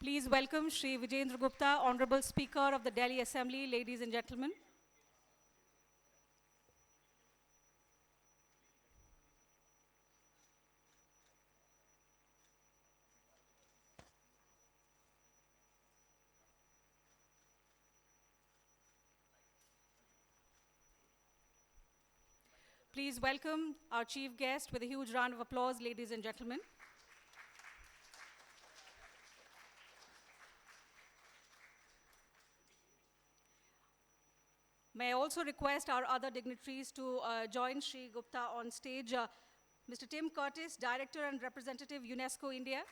Please welcome Shri Vijender Gupta, Honorable Speaker of the Delhi Assembly, ladies and gentlemen. Please welcome our chief guest with a huge round of applause, ladies and gentlemen. May I also request our other dignitaries to join Shri Gupta on stage. Mr. Tim Curtis, Director and Representative, UNESCO India.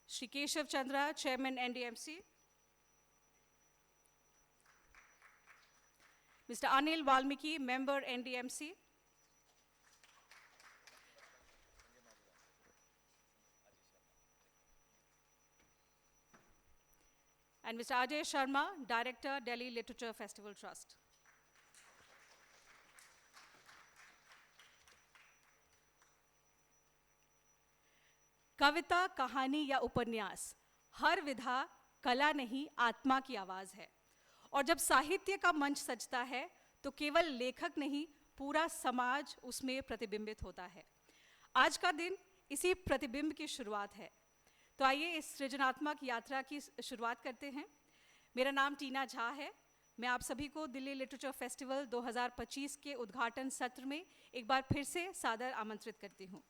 Shri Keshav Chandra, Chairman, NDMC. Mr. Anil Valmiki, Member, NDMC. And Mr. Ajay Sharma, Director, Delhi Literature Festival Trust. कविता, कहानी या उपन्यास, हर विधा कला नहीं आत्मा की आवाज़ है। और जब साहित्य का मंच सजता है तो केवल लेखक नहीं, पूरा समाज उसमें प्रतिबिंबित होता है। आज का दिन इसी प्रतिबिंब की शुरुआत है। तो आइए इस सृजनात्मक यात्रा की शुरुआत करते हैं। मेरा नाम टीना झा है। मैं आप सभी को दिल्ली लिटरेचर फेस्टिवल 2025 के उद्घाटन सत्र में एक बार फिर से सादर आमंत्रित करती हूँ।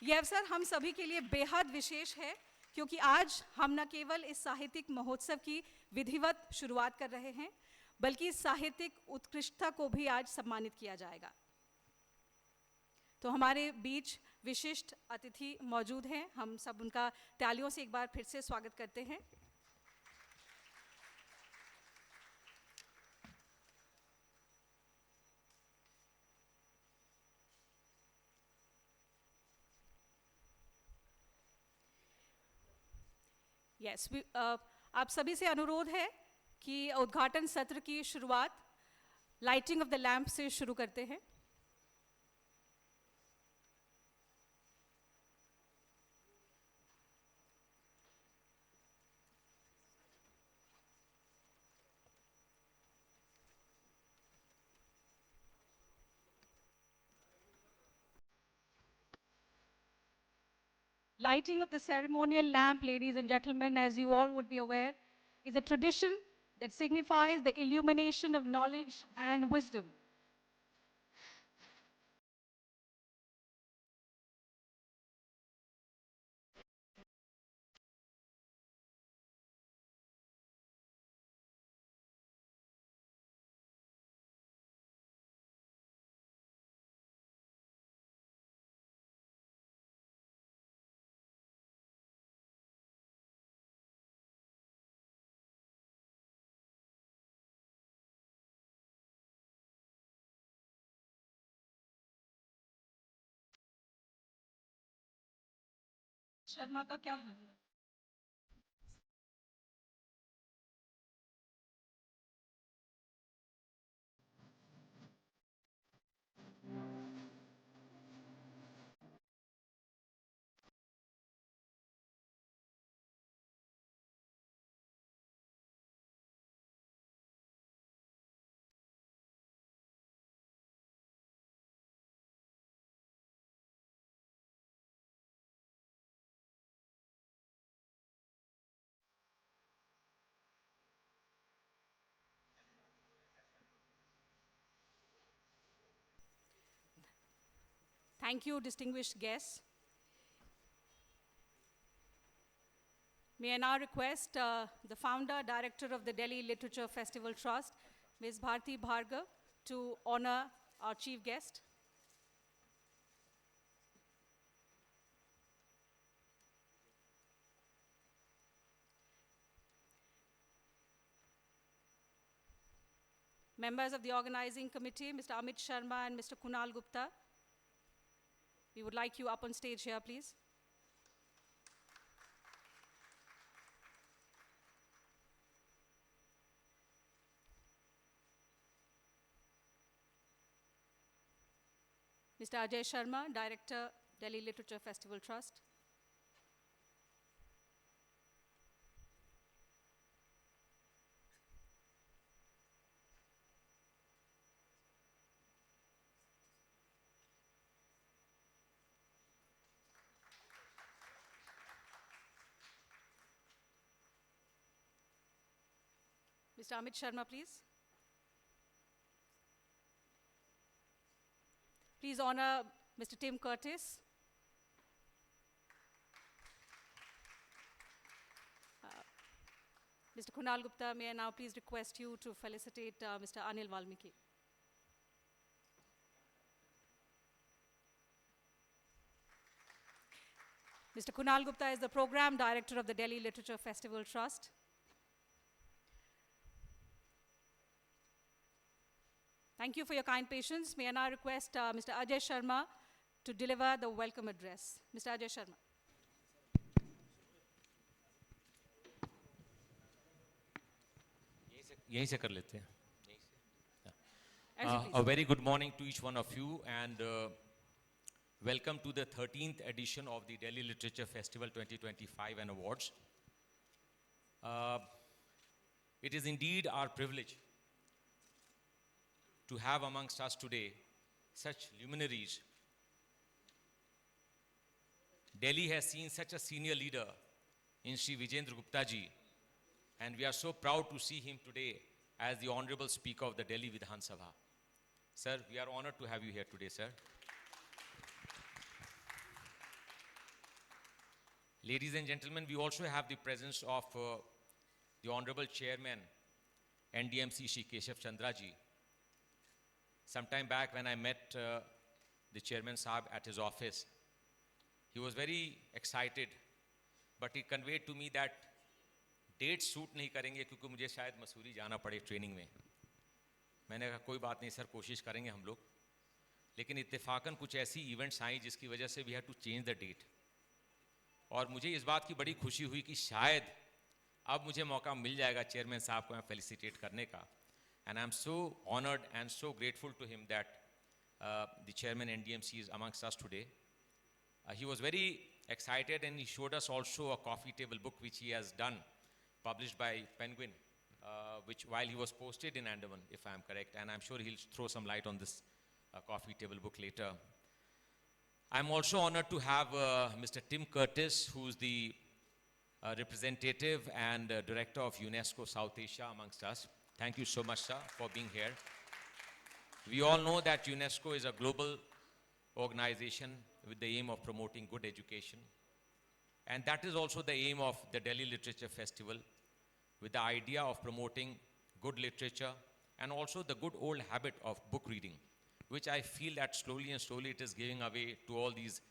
यह अवसर हम सभी के लिए बेहद विशेष है, क्योंकि आज हम न केवल इस साहित्यिक महोत्सव की विधिवत शुरुआत कर रहे हैं, बल्कि साहित्यिक उत्कृष्टता को भी आज सम्मानित किया जाएगा। तो हमारे बीच विशिष्ट अतिथि मौजूद हैं। हम सब उनका तालियों से एक बार फिर से स्वागत करते हैं। Yes, आप सभी से अनुरोध है कि उद्घाटन सत्र की शुरुआत लाइटिंग ऑफ द लैंप से शुरू करते हैं। Lighting of the ceremonial lamp, ladies and gentlemen, as you all would be aware, is a tradition that signifies the illumination of knowledge and wisdom. Sharma का क्या है? Thank you, distinguished guests. May I now request the founder, director of the Delhi Literature Festival Trust, Ms. Bharti Bhargav, to honor our chief guest. Members of the organizing committee, Mr. Amit Sharma and Mr. Kunal Gupta, we would like you up on stage here, please. Mr. Ajay Sharma, Director, Delhi Literature Festival Trust. Mr. Amit Sharma, please. Please honor Mr. Tim Curtis. Mr. Kunal Gupta, may I now please request you to felicitate Mr. Anil Valmiki. Mr. Kunal Gupta is the Program Director of the Delhi Literature Festival Trust. Thank you for your kind patience. May I now request Mr. Ajay Sharma to deliver the welcome address. Mr. Ajay Sharma. यहीं से कर लेते हैं. A very good morning to each one of you, and welcome to the 13th edition of the Delhi Literature Festival 2025 and Awards. It is indeed our privilege to have amongst us today such luminaries. Delhi has seen such a senior leader in Shri Vijender Gupta ji, and we are so proud to see him today as the Honorable Speaker of the Delhi Vidhan Sabha. Sir, we are honored to have you here today, sir. Ladies and gentlemen, we also have the presence of the Honorable Chairman, NDMC Shri Keshav Chandra ji. Sometime back when I met the Chairman Saab at his office, he was very excited, but he conveyed to me that dates suit नहीं करेंगे क्योंकि मुझे शायद मसूरी जाना पड़े training में. मैंने कहा कोई बात नहीं सर, कोशिश करेंगे हम लोग. लेकिन इत्तेफाकन कुछ ऐसी इवेंट्स आई जिसकी वजह से we have to change the date. और मुझे इस बात की बड़ी खुशी हुई कि शायद अब मुझे मौका मिल जाएगा चेयरमैन साहब को यहाँ फेलिसिटेट करने का. And I'm so honored and so grateful to him that the chairman NDMC is amongst us today. He was very excited, and he showed us also a coffee table book which he has done, published by Penguin, which while he was posted in Andaman, if I'm correct, and I'm sure he'll throw some light on this coffee table book later. I'm also honored to have Mr. Tim Curtis, who's the representative and director of UNESCO South Asia amongst us. Thank you so much, sir, for being here. We all know that UNESCO is a global organization with the aim of promoting good education. And that is also the aim of the Delhi Literature Festival, with the idea of promoting good literature and also the good old habit of book reading, which I feel that slowly and slowly it is giving away to all these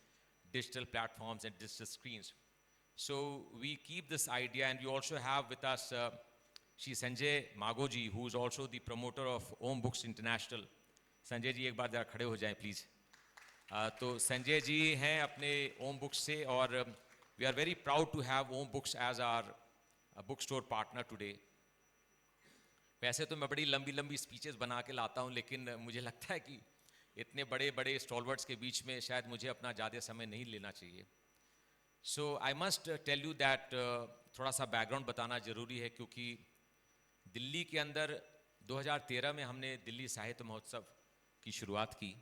digital platforms and digital screens. So we keep this idea, and we also have with us Shri Sanjay Magoji, who is also the promoter of Om Books International. Sanjay ji एक बार जरा खड़े हो जाएं please. तो संजय जी हैं अपने ओम books से, और we are very proud to have Om Books as our bookstore partner today. वैसे तो मैं बड़ी लंबी लंबी स्पीचेस बना के लाता हूँ, लेकिन मुझे लगता है कि इतने बड़े बड़े स्टॉलवर्ड्स के बीच में शायद मुझे अपना ज़्यादा समय नहीं लेना चाहिए. So I must tell you that थोड़ा सा बैकग्राउंड बताना ज़रूरी है, क्योंकि दिल्ली के अंदर 2013 में हमने दिल्ली साहित्य महोत्सव की शुरुआत की,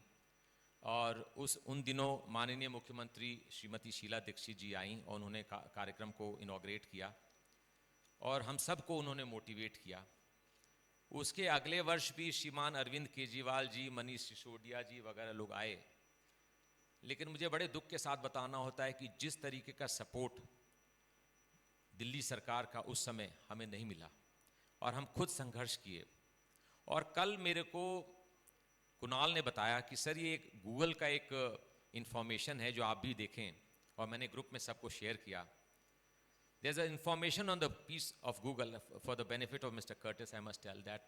और उन दिनों माननीय मुख्यमंत्री श्रीमती शीला दीक्षित जी आईं और उन्होंने कार्यक्रम को इनॉग्रेट किया, और हम सबको उन्होंने मोटिवेट किया. उसके अगले वर्ष भी श्रीमान अरविंद केजरीवाल जी, मनीष सिसोदिया जी वगैरह लोग आए, लेकिन मुझे बड़े दुख के साथ बताना होता है कि जिस तरीके का सपोर्ट दिल्ली सरकार का उस समय हमें नहीं मिला, और हम खुद संघर्ष किए. और कल मेरे को कुणाल ने बताया कि सर ये एक गूगल का एक इंफॉर्मेशन है जो आप भी देखें, और मैंने ग्रुप में सबको शेयर किया. There's an information on the piece of Google for the benefit of Mr. Curtis. I must tell that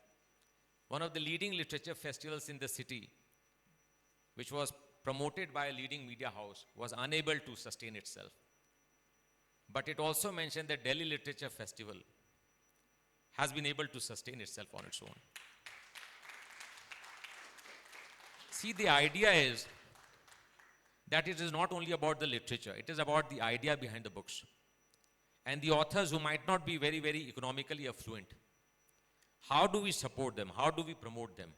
one of the leading literature festivals in the city, which was promoted by a leading media house, was unable to sustain itself. But it also mentioned that Delhi Literature Festival has been able to sustain itself on its own. See, the idea is that it is not only about the literature, it is about the idea behind the books. And the authors who might not be very, very economically affluent, how do we support them? How do we promote them?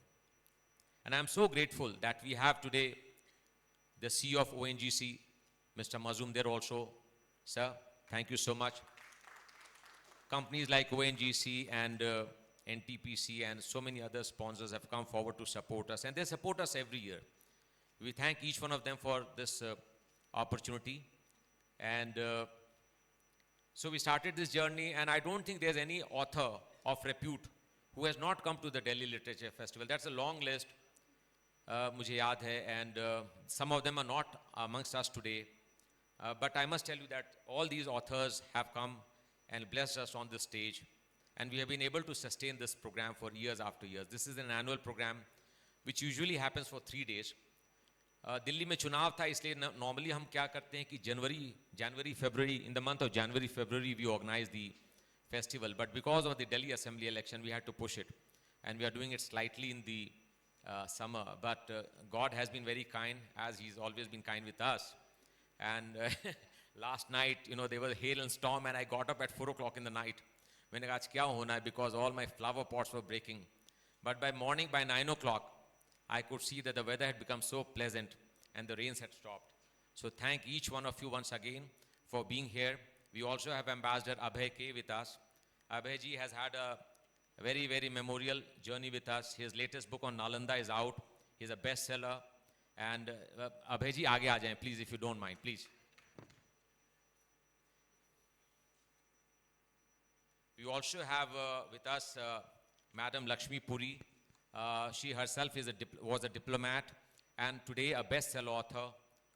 And I'm so grateful that we have today the CEO of ONGC, Mr. Mazum there also. Sir, thank you so much. Companies like ONGC and NTPC and so many other sponsors have come forward to support us, and they support us every year. We thank each one of them for this opportunity. And so we started this journey, and I don't think there's any author of repute who has not come to the Delhi Literature Festival. That's a long list, mujhe yaad hai, and some of them are not amongst us today. But I must tell you that all these authors have come and blessed us on this stage, and we have been able to sustain this program for years after years. This is an annual program which usually happens for 3 days. Delhi में चुनाव था, इसलिए normally हम क्या करते हैं कि January, February, in the month of January, February, we organize the festival. But because of the Delhi Assembly election, we had to push it. And we are doing it slightly in the summer. But God has been very kind, as He's always been kind with us. And last night, there was hail and storm, and I got up at 4 o'clock in the night. मैंने कहा आज क्या होना है, because all my flower pots were breaking. But by morning, by 9 o'clock, I could see that the weather had become so pleasant and the rains had stopped. So thank each one of you once again for being here. We also have Ambassador Abhay K with us. Abhay ji has had a very, very memorial journey with us. His latest book on Nalanda is out. He's a bestseller. And Abhay ji, aage aa jaye, please, if you don't mind, please. We also have with us Madam Lakshmi Puri. She herself was a diplomat and today a bestseller author.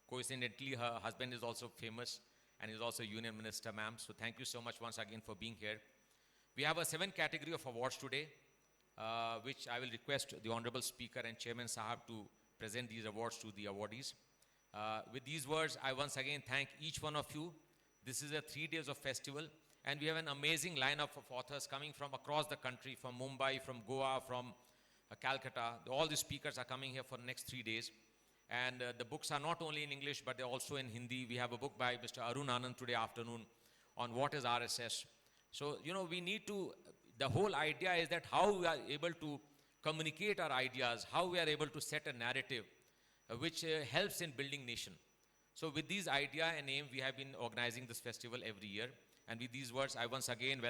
Coincidentally, her husband is also famous and is also union minister, ma'am. So thank you so much once again for being here. We have a 7 category of awards today, which I will request the Honorable Speaker and Chairman Sahab to present these awards to the awardees. With these words, I once again thank each one of you. This is a 3 days of festival, and we have an amazing lineup of authors coming from across the country, from Mumbai, from Goa, from Calcutta. All the speakers are coming here for the next 3 days. And the books are not only in English, but they're also in Hindi. We have a book by Mr. Arun Anand today afternoon on what is RSS. So, we need to, the whole idea is that how we are able to communicate our ideas, how we are able to set a narrative which helps in building nation. So with these idea and aim, we have been organizing this festival every year. And with these words, I once again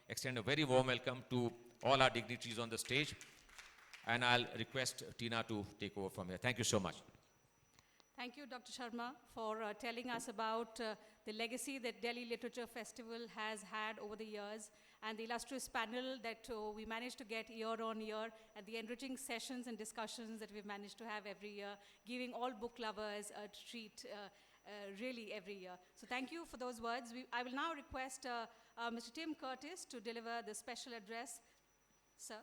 extend a very warm welcome to all our dignitaries on the stage. And I'll request Tina to take over from here. Thank you so much. Thank you, Dr. Sharma, for telling us about the legacy that Delhi Literature Festival has had over the years and the illustrious panel that we managed to get year on year, and the enriching sessions and discussions that we've managed to have every year, giving all book lovers a treat really every year. So thank you for those words. I will now request Mr. Tim Curtis to deliver the special address. Sir?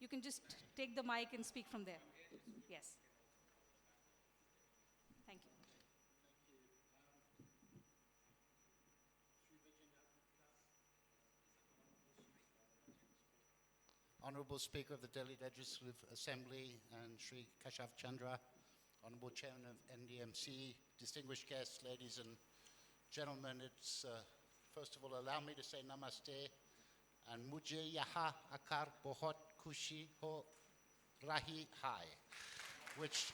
You can just take the mic and speak from there. Yes. Thank you. Honorable Speaker of the Delhi Legislative Assembly and Shri Keshav Chandra, Honorable Chairman of NDMC, distinguished guests, ladies and gentlemen, it's first of all, allow me to say namaste and mujhe yaha akar bahut khushi ho rahi hai, which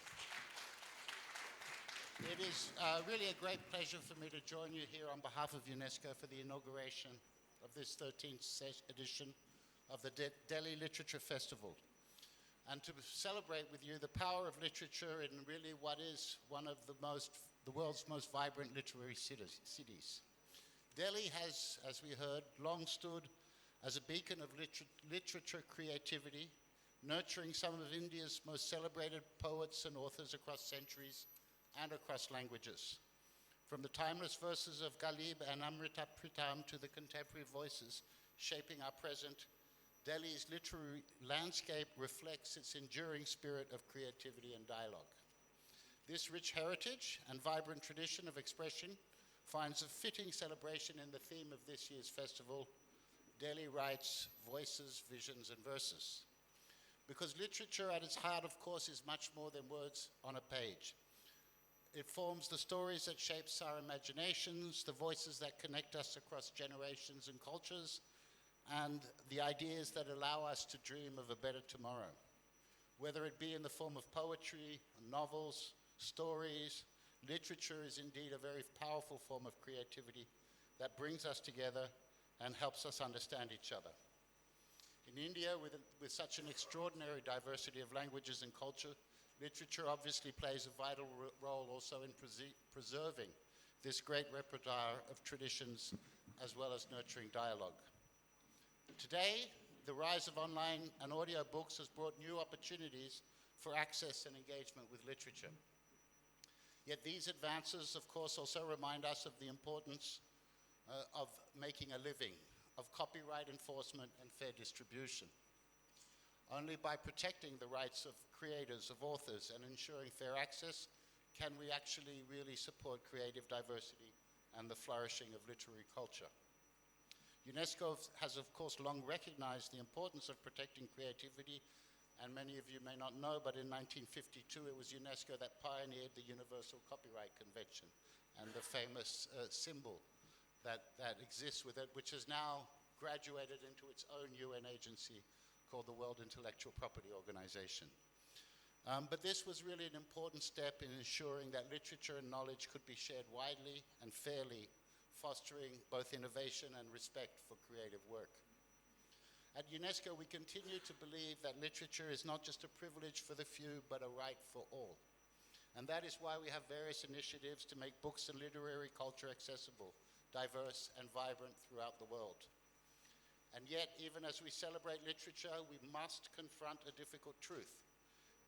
it is really a great pleasure for me to join you here on behalf of UNESCO for the inauguration of this 13th edition of the Delhi Literature Festival, and to celebrate with you the power of literature in really what is one of the world's most vibrant literary cities. Delhi has, as we heard, long stood as a beacon of literature creativity, nurturing some of India's most celebrated poets and authors across centuries and across languages. From the timeless verses of Ghalib and Amrita Pritam to the contemporary voices shaping our present, Delhi's literary landscape reflects its enduring spirit of creativity and dialogue. This rich heritage and vibrant tradition of expression finds a fitting celebration in the theme of this year's festival, Delhi Writes, Voices, Visions, and Verses. Because literature at its heart, of course, is much more than words on a page. It forms the stories that shapes our imaginations, the voices that connect us across generations and cultures, and the ideas that allow us to dream of a better tomorrow. Whether it be in the form of poetry, novels, stories, literature is indeed a very powerful form of creativity that brings us together and helps us understand each other. In India, with such an extraordinary diversity of languages and culture, literature obviously plays a vital role also in preserving this great repertoire of traditions as well as nurturing dialogue. Today, the rise of online and audio books has brought new opportunities for access and engagement with literature. Yet these advances, of course, also remind us of the importance of making a living, of copyright enforcement and fair distribution. Only by protecting the rights of creators, of authors, and ensuring fair access can we actually really support creative diversity and the flourishing of literary culture. UNESCO has, of course, long recognized the importance of protecting creativity, and many of you may not know, but in 1952 it was UNESCO that pioneered the Universal Copyright Convention and the famous symbol that exists with it, which has now graduated into its own UN agency called the World Intellectual Property Organization. But this was really an important step in ensuring that literature and knowledge could be shared widely and fairly, fostering both innovation and respect for creative work. At UNESCO, we continue to believe that literature is not just a privilege for the few, but a right for all. And that is why we have various initiatives to make books and literary culture accessible, diverse, and vibrant throughout the world. And yet, even as we celebrate literature, we must confront a difficult truth.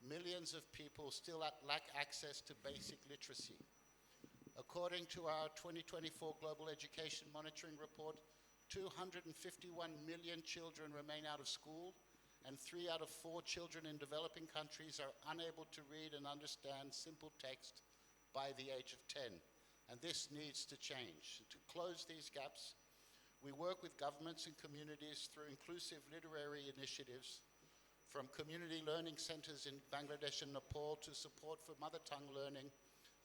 Millions of people still lack access to basic literacy. According to our 2024 Global Education Monitoring Report, 251 million children remain out of school, and 3 out of 4 children in developing countries are unable to read and understand simple text by the age of 10. And this needs to change. To close these gaps, we work with governments and communities through inclusive literary initiatives, from community learning centers in Bangladesh and Nepal to support for mother tongue learning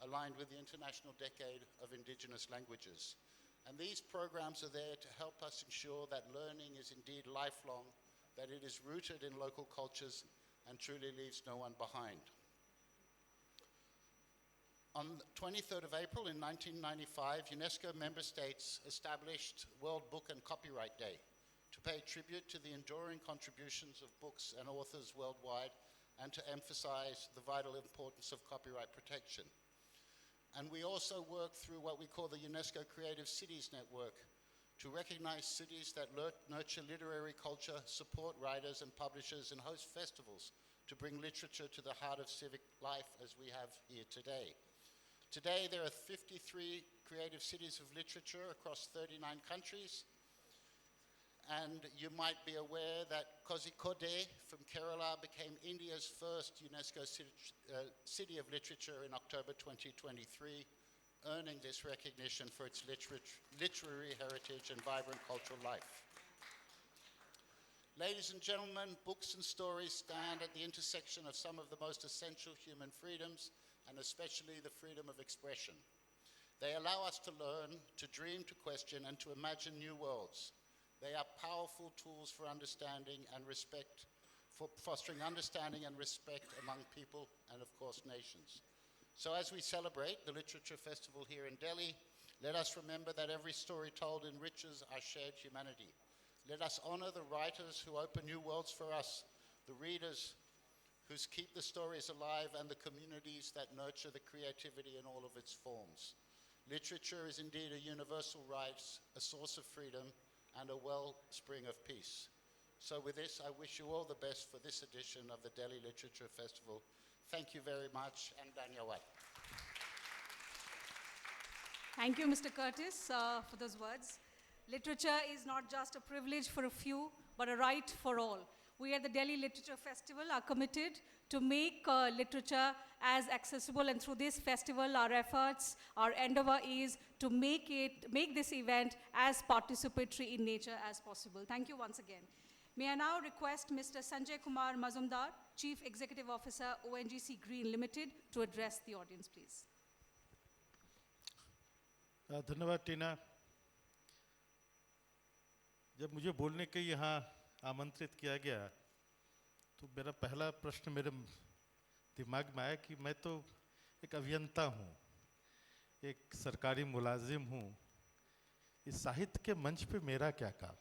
aligned with the International Decade of Indigenous Languages. And these programs are there to help us ensure that learning is indeed lifelong, that it is rooted in local cultures and truly leaves no one behind. On the 23rd of April in 1995, UNESCO member states established World Book and Copyright Day to pay tribute to the enduring contributions of books and authors worldwide and to emphasize the vital importance of copyright protection. And we also work through what we call the UNESCO Creative Cities Network to recognize cities that nurture literary culture, support writers and publishers, and host festivals to bring literature to the heart of civic life as we have here today. Today, there are 53 creative cities of literature across 39 countries. And you might be aware that Kozhikode from Kerala became India's first UNESCO City of Literature in October 2023, earning this recognition for its literary heritage and vibrant cultural life. Ladies and gentlemen, books and stories stand at the intersection of some of the most essential human freedoms, and especially the freedom of expression. They allow us to learn, to dream, to question, and to imagine new worlds. They are powerful tools for understanding and respect, for fostering understanding and respect among people and, of course, nations. So as we celebrate the Literature Festival here in Delhi, let us remember that every story told enriches our shared humanity. Let us honor the writers who open new worlds for us, the readers who keep the stories alive, and the communities that nurture the creativity in all of its forms. Literature is indeed a universal right, a source of freedom, and a wellspring of peace. So with this, I wish you all the best for this edition of the Delhi Literature Festival. Thank you very much, and Dhanyawad. Thank you, Mr. Curtis, for those words. Literature is not just a privilege for a few, but a right for all. We at the Delhi Literature Festival are committed to make literature as accessible, and through this festival, our efforts, our endeavor is to make this event as participatory in nature as possible. Thank you once again. May I now request Mr. Sanjay Kumar Mazumdar, Chief Executive Officer, ONGC Green Limited, to address the audience, please. धन्यवाद टीना। जब मुझे बोलने के यहाँ आमंत्रित किया गया तो मेरा पहला प्रश्न मेरे दिमाग में आया कि मैं तो एक अभियंता हूँ, एक सरकारी मुलाजिम हूँ, इस साहित्य के मंच पे मेरा क्या काम?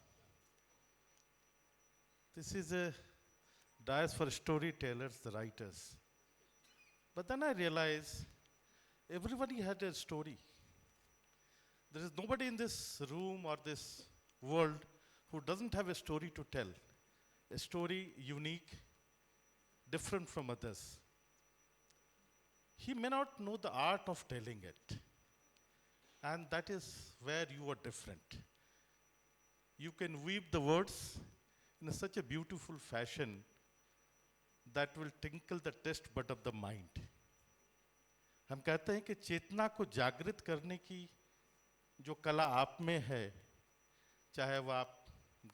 This is a dais for storytellers, the writers. But then I realized everybody had a story. There is nobody in this room or this world who doesn't have a story to tell. A story unique, different from others. He may not know the art of telling it. And that is where you are different. You can weave the words in such a beautiful fashion that will tinkle the taste bud of the mind. हम कहते हैं कि चेतना को जागृत करने की जो कला आप में है, चाहे वो आप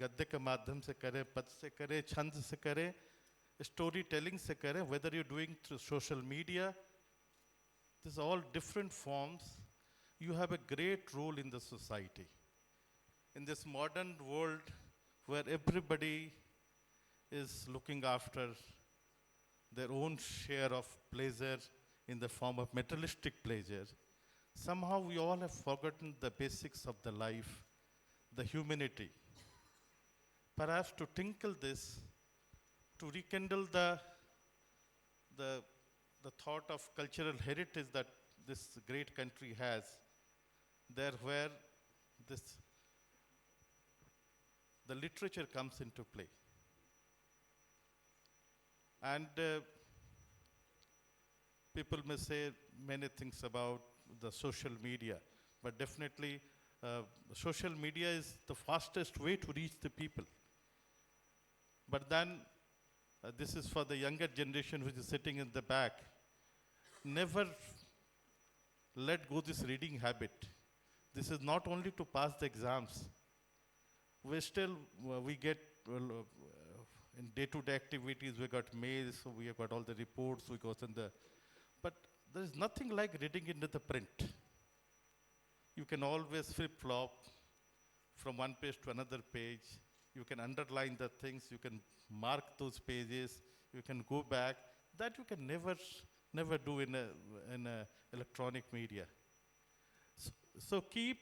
गद्य के माध्यम से करें, पद से करें, छंद से करें, स्टोरी टेलिंग से करें, whether you're doing through social media, this is all different forms. You have a great role in the society. In this modern world where everybody is looking after their own share of pleasure in the form of materialistic pleasure, somehow we all have forgotten the basics of the life, the humanity. Perhaps to tinkle this, to rekindle the thought of cultural heritage that this great country has, there where the literature comes into play. And people may say many things about the social media, but definitely social media is the fastest way to reach the people. But then, this is for the younger generation which is sitting in the back. Never let go this reading habit. This is not only to pass the exams. We still, we get, in day-to-day activities, we got mails, so we have got all the reports, we got in the, but there is nothing like reading into the print. You can always flip-flop from one page to another page. You can underline the things, you can mark those pages, you can go back. That you can never do in a electronic media. So keep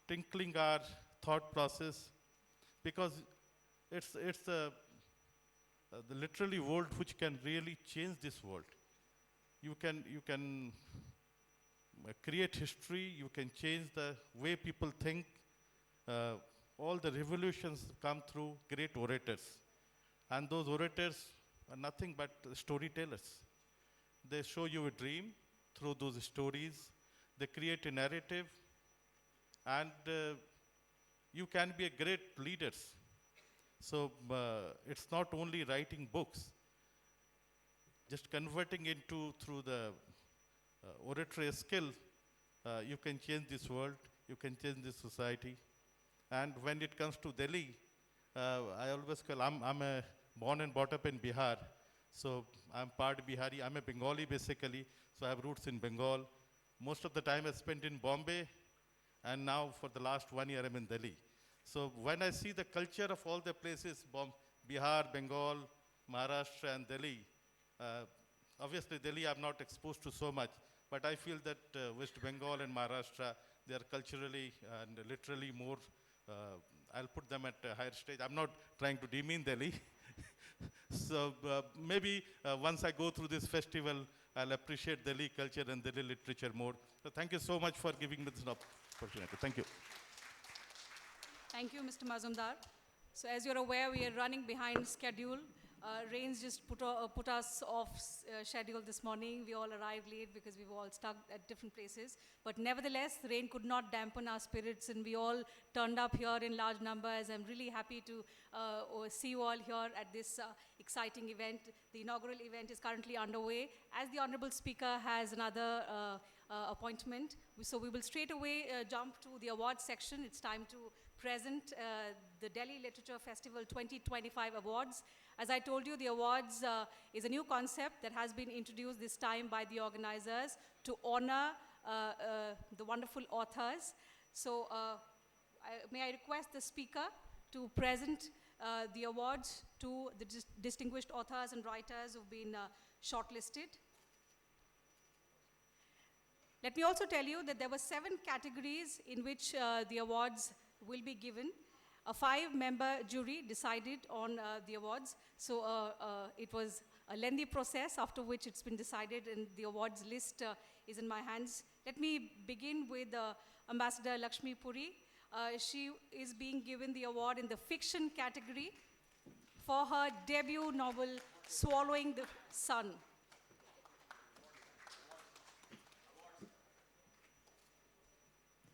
tinkling our thought process, because it's the literally world which can really change this world. You can create history, you can change the way people think. All the revolutions come through great orators. And those orators are nothing but storytellers. They show you a dream through those stories. They create a narrative. And you can be a great leader. So it's not only writing books. Just converting into through the oratory skill, you can change this world, you can change this society. And when it comes to Delhi, I always call, I'm born and brought up in Bihar, so I'm part Bihari. I'm a Bengali basically, so I have roots in Bengal. Most of the time I spent in Bombay, and now for the last 1 year I'm in Delhi. So when I see the culture of all the places, Bihar, Bengal, Maharashtra and Delhi, obviously Delhi I'm not exposed to so much, but I feel that West Bengal and Maharashtra, they are culturally and literally more, I'll put them at a higher stage. I'm not trying to demean Delhi. So maybe once I go through this festival, I'll appreciate Delhi culture and Delhi literature more. So thank you so much for giving me this opportunity. Thank you. Thank you, Mr. Mazumdar. So as you're aware, we are running behind schedule. Rains just put us off schedule this morning. We all arrived late because we were all stuck at different places. But nevertheless, rain could not dampen our spirits, and we all turned up here in large numbers. I'm really happy to see you all here at this exciting event. The inaugural event is currently underway. As the Honorable Speaker has another appointment, so we will straight away jump to the awards section. It's time to present the Delhi Literature Festival 2025 awards. As I told you, the awards is a new concept that has been introduced this time by the organizers to honor the wonderful authors. So may I request the speaker to present the awards to the distinguished authors and writers who've been shortlisted. Let me also tell you that there were 7 categories in which the awards will be given. A 5-member jury decided on the awards. So it was a lengthy process, after which it's been decided, and the awards list is in my hands. Let me begin with Ambassador Lakshmi Puri. She is being given the award in the fiction category for her debut novel, Swallowing the Sun.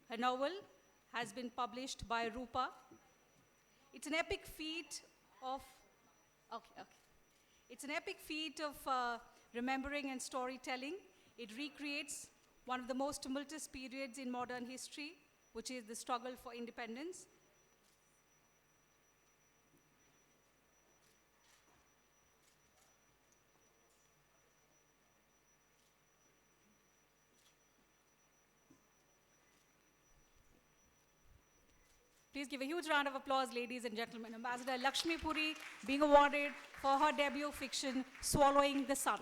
Her novel has been published by Rupa. It's an epic feat of, It's an epic feat of remembering and storytelling. It recreates one of the most tumultuous periods in modern history, which is the struggle for independence. Please give a huge round of applause, ladies and gentlemen. Ambassador Lakshmi Puri being awarded for her debut fiction, Swallowing the Sun.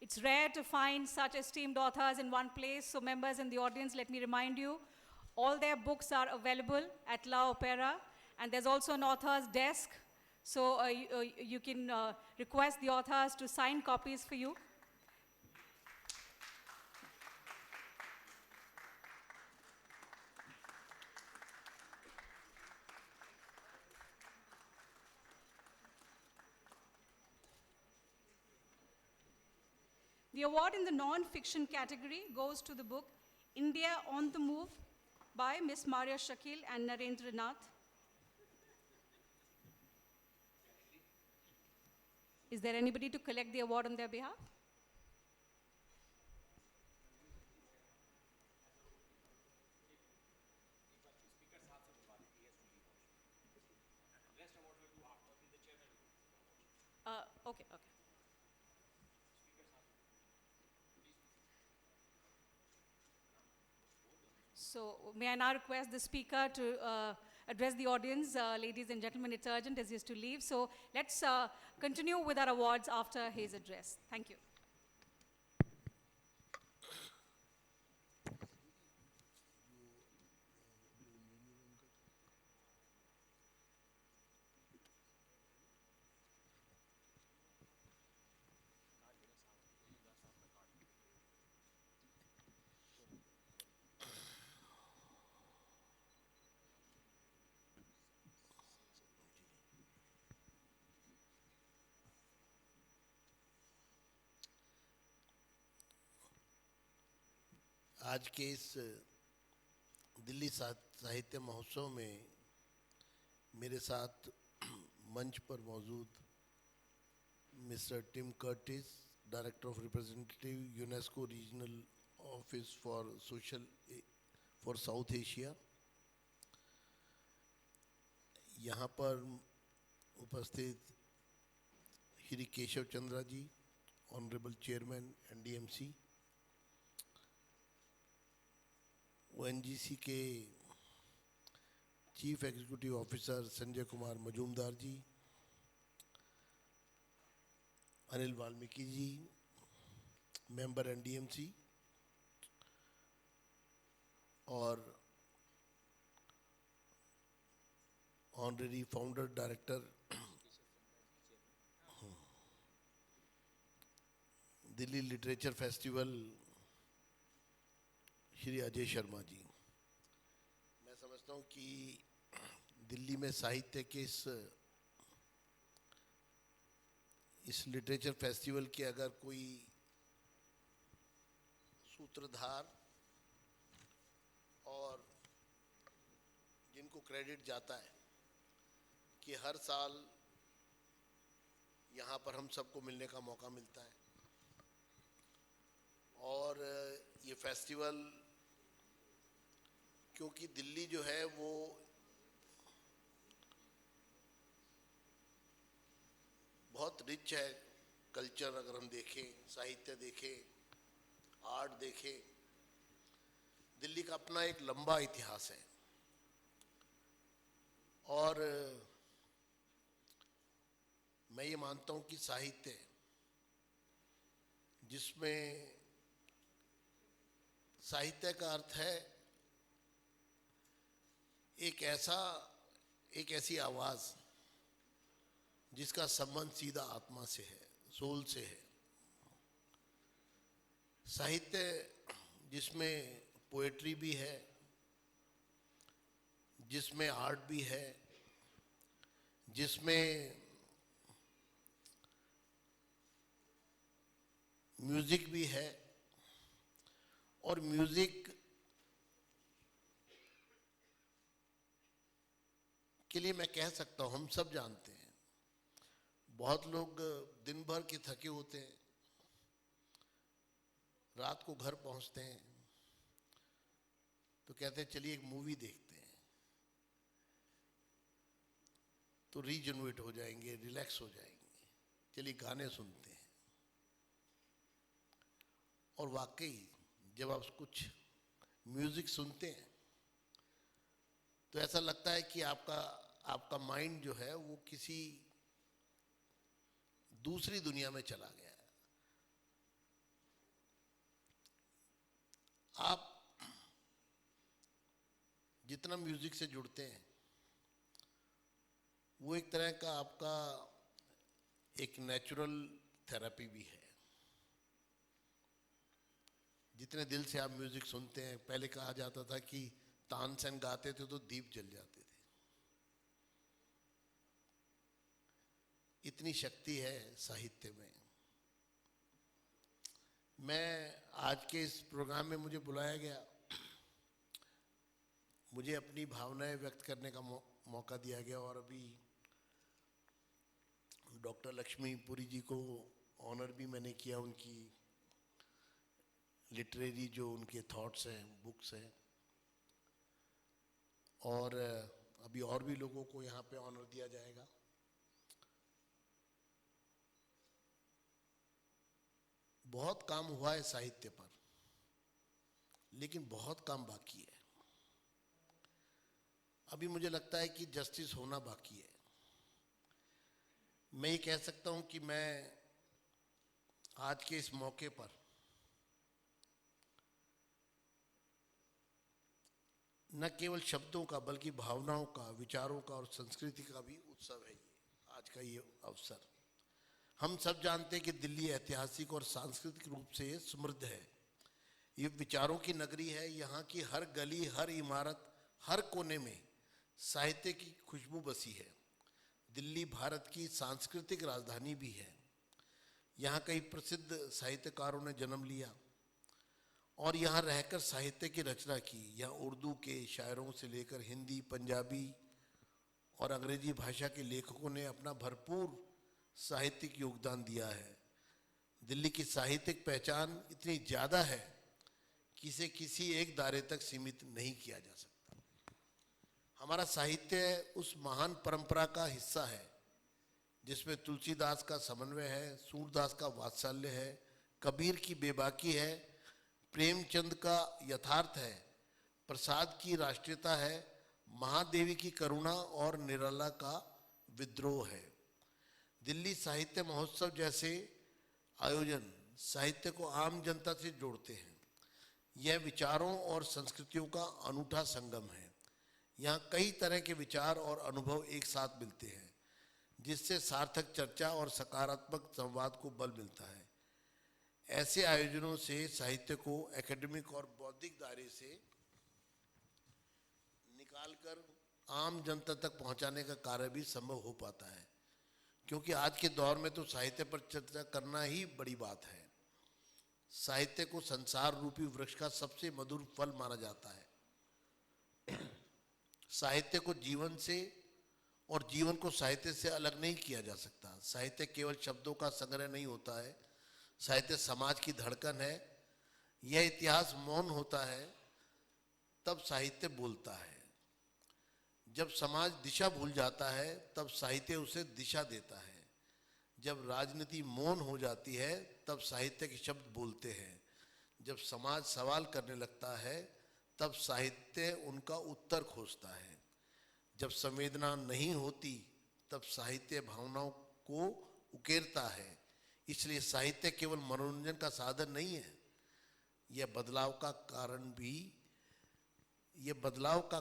It's rare to find such esteemed authors in one place, so members in the audience, let me remind you, all their books are available at La Opera, and there's also an author's desk, so you can request the authors to sign copies for you. The award in the non-fiction category goes to the book India on the Move by Ms. Maria Shakil and Narendra Nath. Is there anybody to collect the award on their behalf? Okay. So may I now request the speaker to address the audience. Ladies and gentlemen, it's urgent as he has to leave. So let's continue with our awards after his address. Thank you. आज के इस दिल्ली साहित्य महोत्सव में मेरे साथ मंच पर मौजूद mister Tim Curtis, director of representative UNESCO regional office for South Asia, यहाँ पर उपस्थित Shri Keshav Chandra ji, honourable chairman NDMC, ONGC के chief executive officer Sanjay Kumar Majumdar ji, Anil Valmiki ji, member NDMC, और honorary founder director Delhi literature festival Shri Ajay Sharma ji. मैं समझता हूँ कि दिल्ली में साहित्य के इस लिटरेचर फेस्टिवल के अगर कोई सूत्रधार और जिनको क्रेडिट जाता है कि हर साल यहाँ पर हम सबको मिलने का मौका मिलता है और ये फेस्टिवल, क्योंकि दिल्ली जो है वो बहुत रिच है कल्चर, अगर हम देखें, साहित्य देखें, आर्ट देखें, दिल्ली का अपना एक लंबा इतिहास है। और मैं ये मानता हूँ कि साहित्य, जिसमें साहित्य का अर्थ है एक ऐसी आवाज़ जिसका संबंध सीधा आत्मा से है, सोल से है। साहित्य जिसमें पोएट्री भी है, जिसमें आर्ट भी है, जिसमें म्यूजिक भी है, और म्यूजिक के लिए मैं कह सकता हूँ, हम सब जानते हैं, बहुत लोग दिन भर के थके होते हैं, रात को घर पहुंचते हैं तो कहते हैं चलिए एक मूवी देखते हैं, तो रीजनरेट हो जाएंगे, रिलैक्स हो जाएंगे, चलिए गाने सुनते हैं। और वाकई जब आप कुछ म्यूजिक सुनते हैं तो ऐसा लगता है कि आपका माइंड जो है वो किसी दूसरी दुनिया में चला गया है। आप जितना म्यूजिक से जुड़ते हैं वो एक तरह का आपका एक नेचुरल थेरेपी भी है। जितने दिल से आप म्यूजिक सुनते हैं, पहले कहा जाता था कि तानसेन गाते थे तो दीप जल जाते थे, इतनी शक्ति है साहित्य में। मैं आज के इस प्रोग्राम में मुझे बुलाया गया, मुझे अपनी भावनाएं व्यक्त करने का मौका दिया गया, और अभी डॉक्टर लक्ष्मी पुरी जी को ऑनर भी मैंने किया, उनकी लिटरेरी जो उनके थॉट्स हैं, बुक्स हैं, और अभी और भी लोगों को यहाँ पे ऑनर दिया जाएगा। बहुत काम हुआ है साहित्य पर, लेकिन बहुत काम बाकी है। अभी मुझे लगता है कि जस्टिस होना बाकी है। मैं ये कह सकता हूं कि मैं आज के इस मौके पर न केवल शब्दों का बल्कि भावनाओं का, विचारों का और संस्कृति का भी उत्सव है ये आज का ये अवसर। हम सब जानते हैं कि दिल्ली ऐतिहासिक और सांस्कृतिक रूप से समृद्ध है। ये विचारों की नगरी है। यहाँ की हर गली, हर इमारत, हर कोने में साहित्य की खुशबू बसी है। दिल्ली भारत की सांस्कृतिक राजधानी भी है। यहाँ कई प्रसिद्ध साहित्यकारों ने जन्म लिया और यहाँ रहकर साहित्य की रचना की। यहाँ उर्दू के शायरों से लेकर हिंदी, पंजाबी और अंग्रेजी भाषा के लेखकों ने अपना भरपूर साहित्यिक योगदान दिया है। दिल्ली की साहित्यिक पहचान इतनी ज़्यादा है कि इसे किसी एक दायरे तक सीमित नहीं किया जा सकता। हमारा साहित्य उस महान परंपरा का हिस्सा है जिसमें तुलसीदास का समन्वय है, सूरदास का वात्सल्य है, कबीर की बेबाकी है, प्रेमचंद का यथार्थ है, प्रसाद की राष्ट्रीयता है, महादेवी की करुणा और निराला का विद्रोह है। दिल्ली साहित्य महोत्सव जैसे आयोजन साहित्य को आम जनता से जोड़ते हैं। यह विचारों और संस्कृतियों का अनूठा संगम है। यहाँ कई तरह के विचार और अनुभव एक साथ मिलते हैं, जिससे सार्थक चर्चा और सकारात्मक संवाद को बल मिलता है। ऐसे आयोजनों से साहित्य को एकेडमिक और बौद्धिक दायरे से निकालकर आम जनता तक पहुंचाने का कार्य भी संभव हो पाता है, क्योंकि आज के दौर में तो साहित्य पर चर्चा करना ही बड़ी बात है। साहित्य को संसार रूपी वृक्ष का सबसे मधुर फल माना जाता है। साहित्य को जीवन से और जीवन को साहित्य से अलग नहीं किया जा सकता। साहित्य केवल शब्दों का संग्रह नहीं होता है। साहित्य समाज की धड़कन है। यह इतिहास मौन होता है तब साहित्य बोलता है। जब समाज दिशा भूल जाता है तब साहित्य उसे दिशा देता है। जब राजनीति मौन हो जाती है तब साहित्य के शब्द बोलते हैं। जब समाज सवाल करने लगता है तब साहित्य उनका उत्तर खोजता है। जब संवेदना नहीं होती तब साहित्य भावनाओं को उकेरता है। इसलिए साहित्य केवल मनोरंजन का साधन नहीं है, यह बदलाव का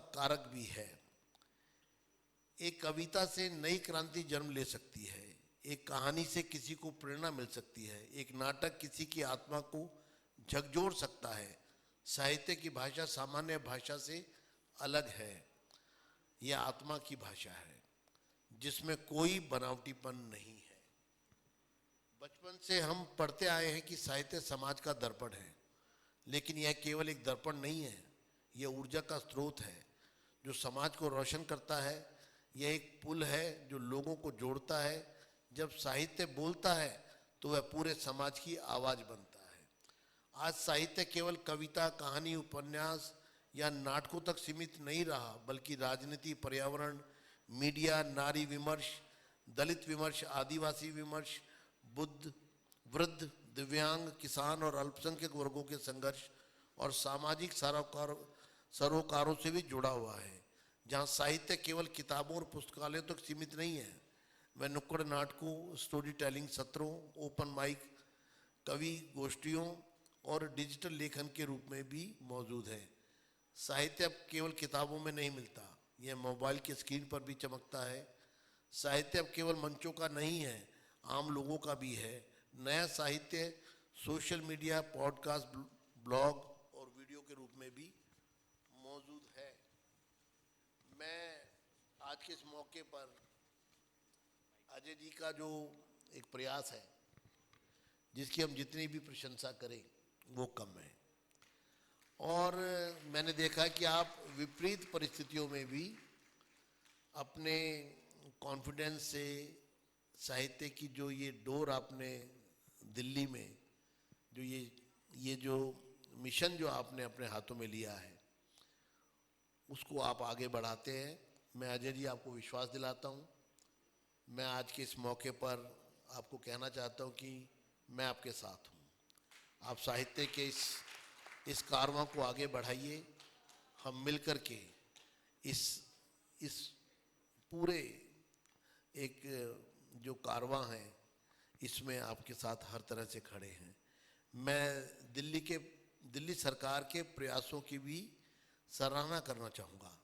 कारक भी है। एक कविता से नई क्रांति जन्म ले सकती है, एक कहानी से किसी को प्रेरणा मिल सकती है, एक नाटक किसी की आत्मा को झकझोर सकता है। साहित्य की भाषा सामान्य भाषा से अलग है। यह आत्मा की भाषा है जिसमें कोई बनावटीपन नहीं है। बचपन से हम पढ़ते आए हैं कि साहित्य समाज का दर्पण है, लेकिन यह केवल एक दर्पण नहीं है, यह ऊर्जा का स्रोत है जो समाज को रोशन करता है। यह एक पुल है जो लोगों को जोड़ता है। जब साहित्य बोलता है तो वह पूरे समाज की आवाज़ बनता है। आज साहित्य केवल कविता, कहानी, उपन्यास या नाटकों तक सीमित नहीं रहा, बल्कि राजनीति, पर्यावरण, मीडिया, नारी विमर्श, दलित विमर्श, आदिवासी विमर्श, बुद्ध, वृद्ध, दिव्यांग, किसान और अल्पसंख्यक वर्गों के संघर्ष और सामाजिक सरोकारों से भी जुड़ा हुआ है। जहाँ साहित्य केवल किताबों और पुस्तकालयों तक सीमित नहीं है, वह नुक्कड़ नाटकों, स्टोरी टेलिंग सत्रों, ओपन माइक, कवि गोष्ठियों और डिजिटल लेखन के रूप में भी मौजूद है। साहित्य अब केवल किताबों में नहीं मिलता, यह मोबाइल की स्क्रीन पर भी चमकता है। साहित्य अब केवल मंचों का नहीं है, आम लोगों का भी है। नया साहित्य सोशल मीडिया, पॉडकास्ट, ब्लॉग और वीडियो के रूप में भी मौजूद है। मैं आज के इस मौके पर अजय जी का जो एक प्रयास है, जिसकी हम जितनी भी प्रशंसा करें वो कम है। और मैंने देखा कि आप विपरीत परिस्थितियों में भी अपने कॉन्फिडेंस से साहित्य की जो ये डोर आपने दिल्ली में जो ये जो मिशन जो आपने अपने हाथों में लिया है, उसको आप आगे बढ़ाते हैं। मैं अजय जी आपको विश्वास दिलाता हूँ। मैं आज के इस मौके पर आपको कहना चाहता हूँ कि मैं आपके साथ हूँ। आप साहित्य के इस कारवां को आगे बढ़ाइए। हम मिलकर के इस पूरे एक जो कारवां है, इसमें आपके साथ हर तरह से खड़े हैं। मैं दिल्ली सरकार के प्रयासों की भी सराहना करना चाहूँगा,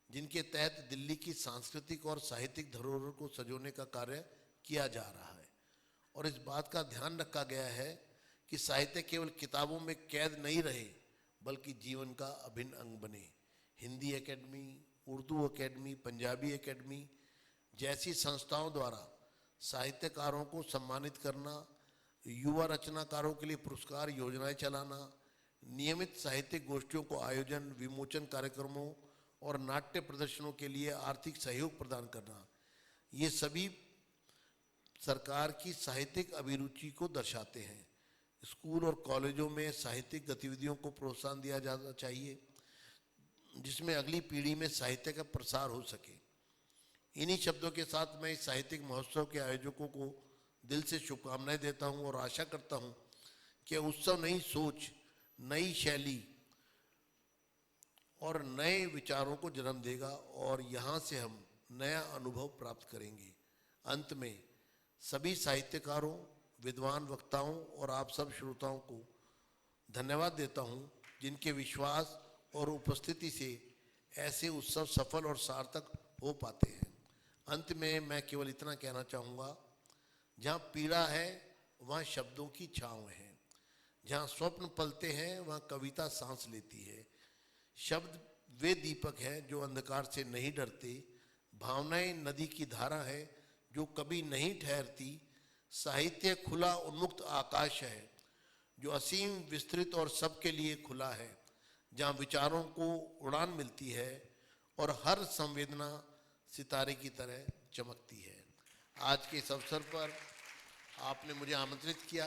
जिनके तहत दिल्ली की सांस्कृतिक और साहित्यिक धरोहर को संजोने का कार्य किया जा रहा है। और इस बात का ध्यान रखा गया है कि साहित्य केवल किताबों में कैद नहीं रहे, बल्कि जीवन का अभिन्न अंग बने। Hindi academy, Urdu academy, Punjabi academy जैसी संस्थाओं द्वारा साहित्यकारों को सम्मानित करना, युवा रचनाकारों के लिए पुरस्कार योजनाएं चलाना, नियमित साहित्यिक गोष्ठियों को आयोजन, विमोचन कार्यक्रमों और नाट्य प्रदर्शनों के लिए आर्थिक सहयोग प्रदान करना, ये सभी सरकार की साहित्यिक अभिरुचि को दर्शाते हैं। स्कूल और कॉलेजों में साहित्यिक गतिविधियों को प्रोत्साहन दिया जाना चाहिए, जिसमें अगली पीढ़ी में साहित्य का प्रसार हो सके। इन्हीं शब्दों के साथ मैं इस साहित्यिक महोत्सव के आयोजकों को दिल से शुभकामनाएं देता हूं और आशा करता हूं कि उत्सव नई सोच, नई शैली और नए विचारों को जन्म देगा और यहाँ से हम नया अनुभव प्राप्त करेंगे। अंत में सभी साहित्यकारों, विद्वान वक्ताओं और आप सब श्रोताओं को धन्यवाद देता हूँ, जिनके विश्वास और उपस्थिति से ऐसे उत्सव सफल और सार्थक हो पाते हैं। अंत में मैं केवल इतना कहना चाहूँगा, जहाँ पीड़ा है वहाँ शब्दों की छाँव है, जहाँ स्वप्न पलते हैं वहाँ कविता सांस लेती है। शब्द वे दीपक हैं जो अंधकार से नहीं डरते, भावनाएं नदी की धारा है जो कभी नहीं ठहरती। साहित्य खुला उन्मुक्त आकाश है जो असीम, विस्तृत और सबके लिए खुला है, जहाँ विचारों को उड़ान मिलती है और हर संवेदना सितारे की तरह चमकती है। आज के इस अवसर पर आपने मुझे आमंत्रित किया,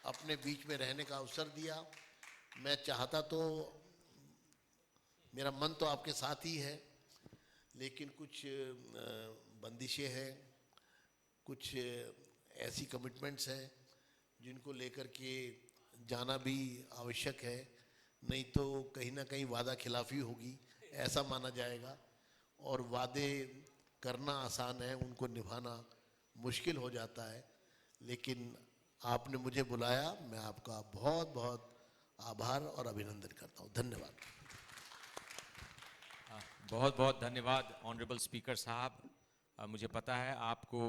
अपने बीच में रहने का अवसर दिया। मैं चाहता तो, मेरा मन तो आपके साथ ही है, लेकिन कुछ बंदिशें हैं, कुछ ऐसी कमिटमेंट्स हैं जिनको लेकर के जाना भी आवश्यक है, नहीं तो कहीं ना कहीं वादा खिलाफी होगी ऐसा माना जाएगा। और वादे करना आसान है, उनको निभाना मुश्किल हो जाता है। लेकिन आपने मुझे बुलाया, मैं आपका बहुत बहुत आभार और अभिनंदन करता हूँ। धन्यवाद। बहुत बहुत धन्यवाद ऑनरेबल स्पीकर साहब। मुझे पता है आपको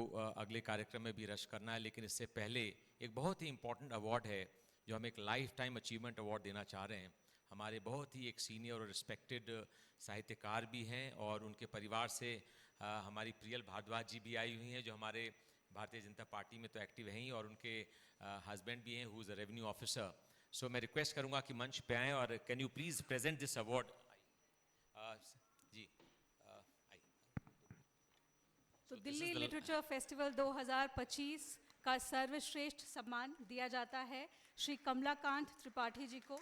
अगले कार्यक्रम में भी रश करना है, लेकिन इससे पहले एक बहुत ही इम्पोर्टेंट अवार्ड है जो हम एक लाइफ टाइम अचीवमेंट अवार्ड देना चाह रहे हैं। हमारे बहुत ही एक सीनियर और रिस्पेक्टेड साहित्यकार भी हैं और उनके परिवार से हमारी प्रियल भारद्वाज जी भी आई हुई हैं, जो हमारे भारतीय जनता पार्टी में तो एक्टिव हैं ही, और उनके हस्बैंड भी हैं who is a revenue officer. So मैं रिक्वेस्ट करूंगा कि मंच पे आएँ और can you please present this award. जी तो दिल्ली लिटरेचर फेस्टिवल 2025 का सर्वश्रेष्ठ सम्मान दिया जाता है श्री कमलाकांत त्रिपाठी जी को,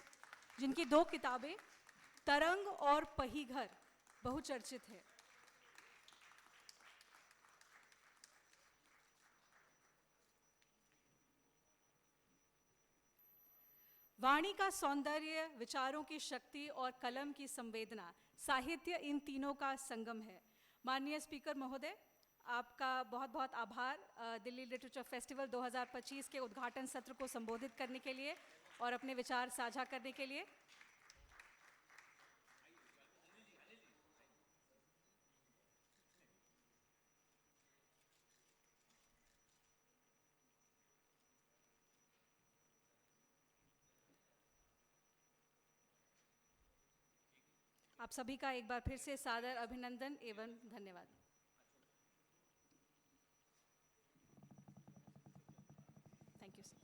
जिनकी 2 किताबें तरंग और पहीघर बहुचर्चित है। वाणी का सौंदर्य, विचारों की शक्ति और कलम की संवेदना, साहित्य इन तीनों का संगम है। माननीय स्पीकर महोदय, आपका बहुत बहुत आभार दिल्ली लिटरेचर फेस्टिवल 2025 के उद्घाटन सत्र को संबोधित करने के लिए और अपने विचार साझा करने के लिए। आप सभी का एक बार फिर से सादर अभिनंदन एवं धन्यवाद। Thank you sir.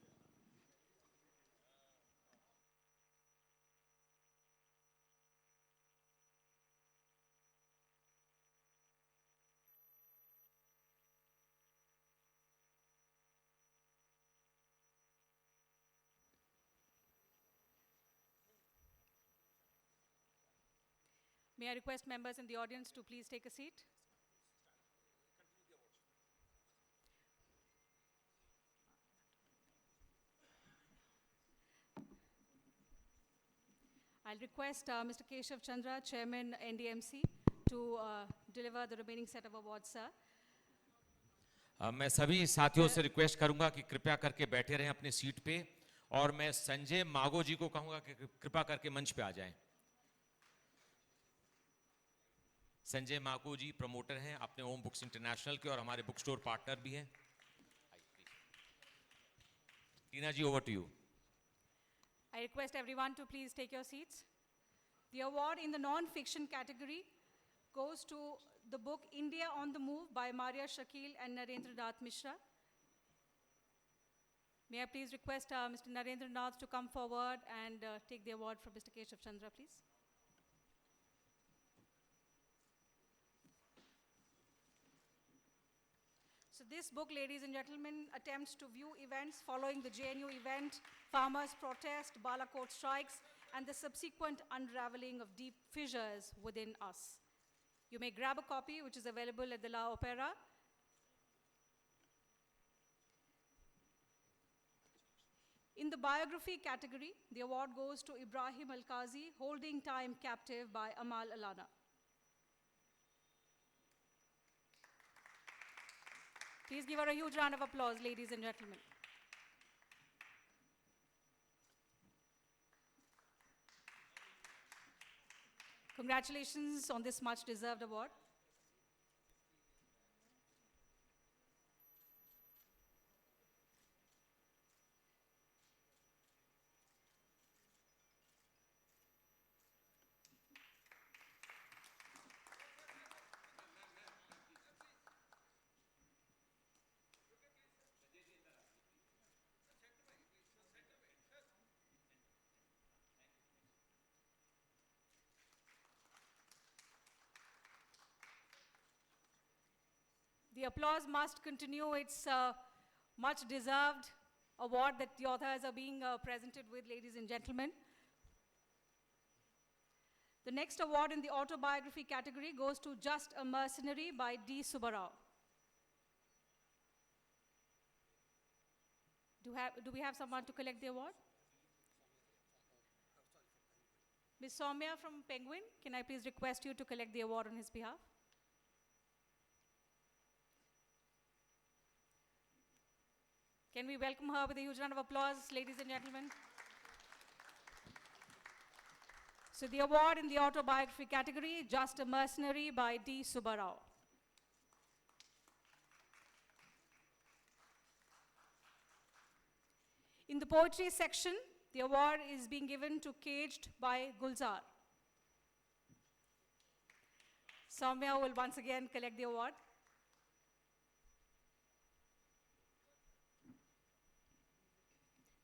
May I request members in the audience to please take a seat? I'll request Mr. Keshav Chandra, Chairman NDMC, to deliver the remaining set of awards, sir. मैं सभी साथियों से रिक्वेस्ट करूंगा कि कृपया करके बैठे रहें अपनी सीट पे, और मैं संजय मागो जी को कहूंगा कि कृपा करके मंच पे आ जाएं। संजय मागो जी प्रमोटर हैं अपने ओम बुक्स इंटरनेशनल के और हमारे बुक स्टोर पार्टनर भी हैं। Tina ji, over to you. I request everyone to please take your seats. The award in the non-fiction category goes to the book India on the Move by Maria Shakil and Narendra Nath Mishra. May I please request Mr. Narendra Nath to come forward and take the award from Mr. Keshav Chandra, please. So this book, ladies and gentlemen, attempts to view events following the JNU event, farmers' protest, Balakot strikes, and the subsequent unraveling of deep fissures within us. You may grab a copy, which is available at the La Opera. In the biography category, the award goes to Ibrahim Al-Qazi, Holding Time Captive by Amal Alana. Please give her a huge round of applause, ladies and gentlemen. Congratulations on this much-deserved award. The applause must continue. It's much deserved award that the authors are being presented with, ladies and gentlemen. The next award in the autobiography category goes to Just a Mercenary by D. Subbarao. Do we have someone to collect the award? Ms. Soumya from Penguin, can I please request you to collect the award on his behalf? Can we welcome her with a huge round of applause, ladies and gentlemen? So the award in the autobiography category, Just a Mercenary by D. Subbarao. In the poetry section, the award is being given to Caged by Gulzar. Soumya will once again collect the award.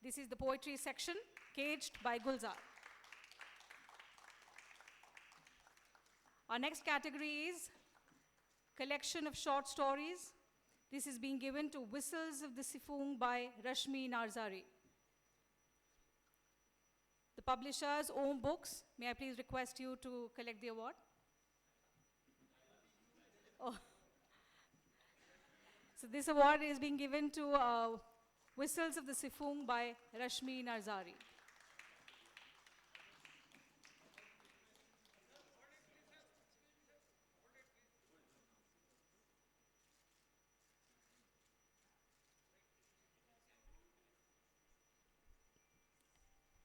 This is the poetry section, Caged by Gulzar. Our next category is collection of short stories. This is being given to Whistles of the Sifung by Rashmi Narzari. The publisher's own books, may I please request you to collect the award? Oh. So this award is being given to Whistles of the Sifung by Rashmi Narzari.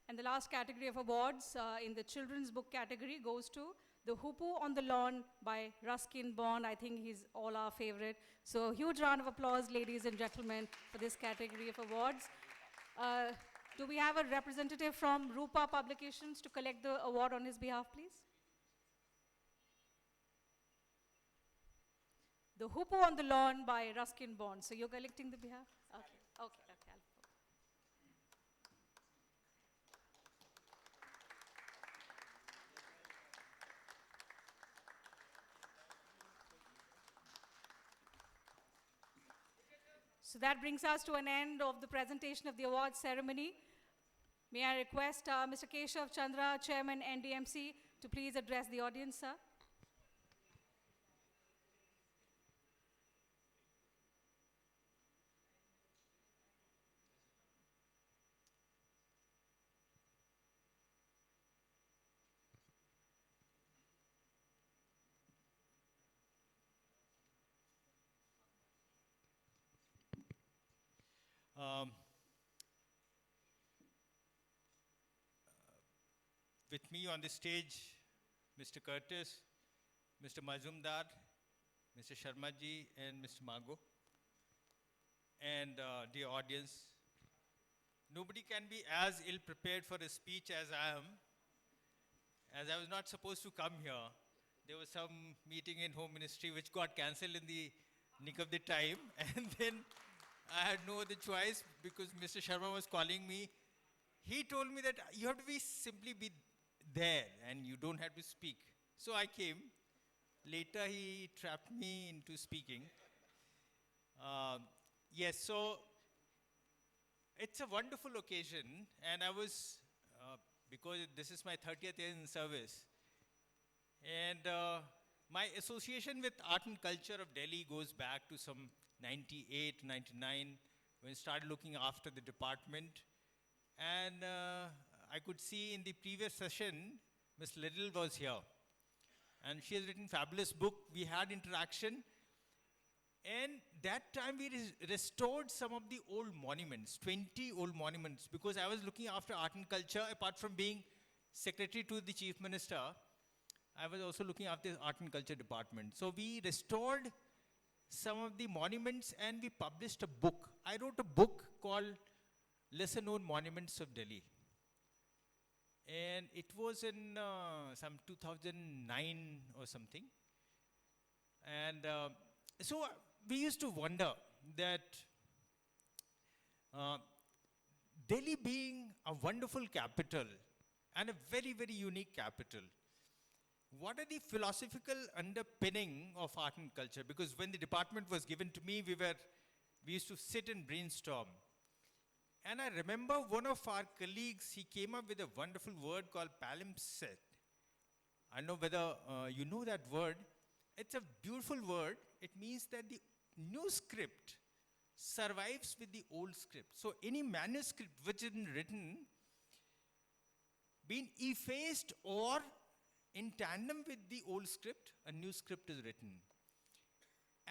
And the last category of awards in the children's book category goes to The Hoopoe on the Lawn by Ruskin Bond. I think he's all our favorite. So huge round of applause, ladies and gentlemen, for this category of awards. Do we have a representative from Rupa Publications to collect the award on his behalf, please? The Hoopoe on the Lawn by Ruskin Bond. So you're collecting the behalf? Okay, okay, okay. So that brings us to an end of the presentation of the awards ceremony. May I request Mr. Keshav Chandra, Chairman NDMC, to please address the audience, sir. With me on the stage, Mr. Curtis, Mr. Mazumdar, Mr. Sharmaji, and Mr. Mago. And dear audience, nobody can be as ill prepared for a speech as I am. As I was not supposed to come here, there was some meeting in Home Ministry which got cancelled in the nick of the time, and then I had no other choice because Mr. Sharma was calling me. He told me that you have to simply be there and you don't have to speak. So I came. Later he trapped me into speaking. Yes, so it's a wonderful occasion, and I was, because this is my 30th year in service, and my association with art and culture of Delhi goes back to some 98, 99, when I started looking after the department. And I could see in the previous session, Ms. Little was here. And she has written fabulous book. We had interaction. And that time we restored some of the old monuments, 20 old monuments, because I was looking after art and culture. Apart from being secretary to the chief minister, I was also looking after the art and culture department. So we restored some of the monuments and we published a book. I wrote a book called Lesser Known Monuments of Delhi. And it was in some 2009 or something. And so we used to wonder that Delhi being a wonderful capital and a very, very unique capital, what are the philosophical underpinning of art and culture? Because when the department was given to me, we used to sit and brainstorm. And I remember one of our colleagues, he came up with a wonderful word called palimpsest. I don't know whether you know that word. It's a beautiful word. It means that the new script survives with the old script. So any manuscript which is written, being effaced or in tandem with the old script, a new script is written.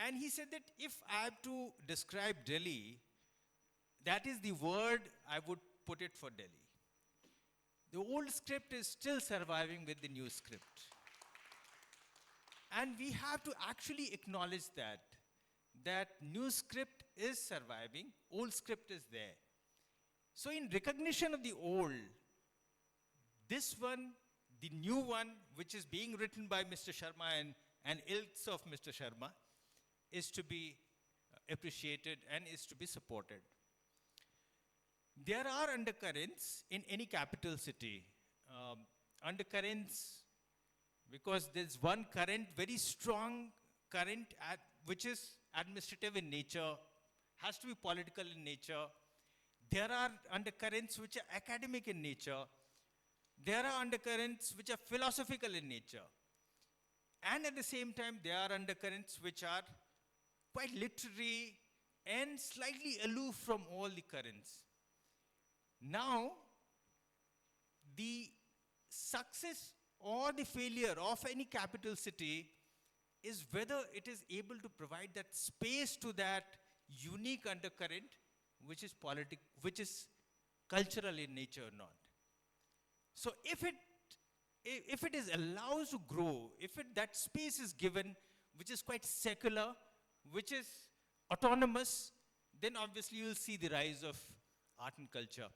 And he said that if I have to describe Delhi, that is the word I would put it for Delhi. The old script is still surviving with the new script. And we have to actually acknowledge that new script is surviving, old script is there. So in recognition of the old, this one, the new one, which is being written by Mr. Sharma and ilks of Mr. Sharma, is to be appreciated and is to be supported. There are undercurrents in any capital city. Undercurrents, because there's one current, very strong current, which is administrative in nature, has to be political in nature. There are undercurrents which are academic in nature. There are undercurrents which are philosophical in nature. And at the same time, there are undercurrents which are quite literary and slightly aloof from all the currents. Now, the success or the failure of any capital city is whether it is able to provide that space to that unique undercurrent, which is cultural in nature or not. So if it is allowed to grow, that space is given, which is quite secular, which is autonomous, then obviously you will see the rise of art and culture.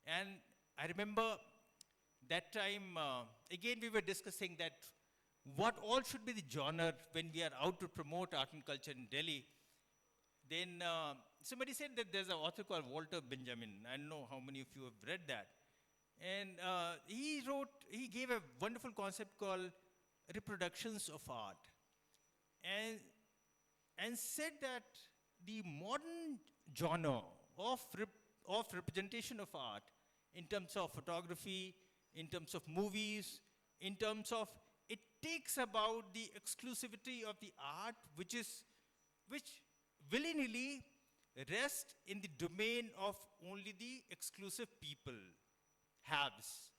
And I remember that time, again we were discussing that what all should be the genre when we are out to promote art and culture in Delhi. Then somebody said that there's an author called Walter Benjamin. I don't know how many of you have read that. And he gave a wonderful concept called reproductions of art. And said that the modern genre of representation of art, in terms of photography, in terms of movies, in terms of, it takes about the exclusivity of the art, which willy-nilly rests in the domain of only the exclusive people haves.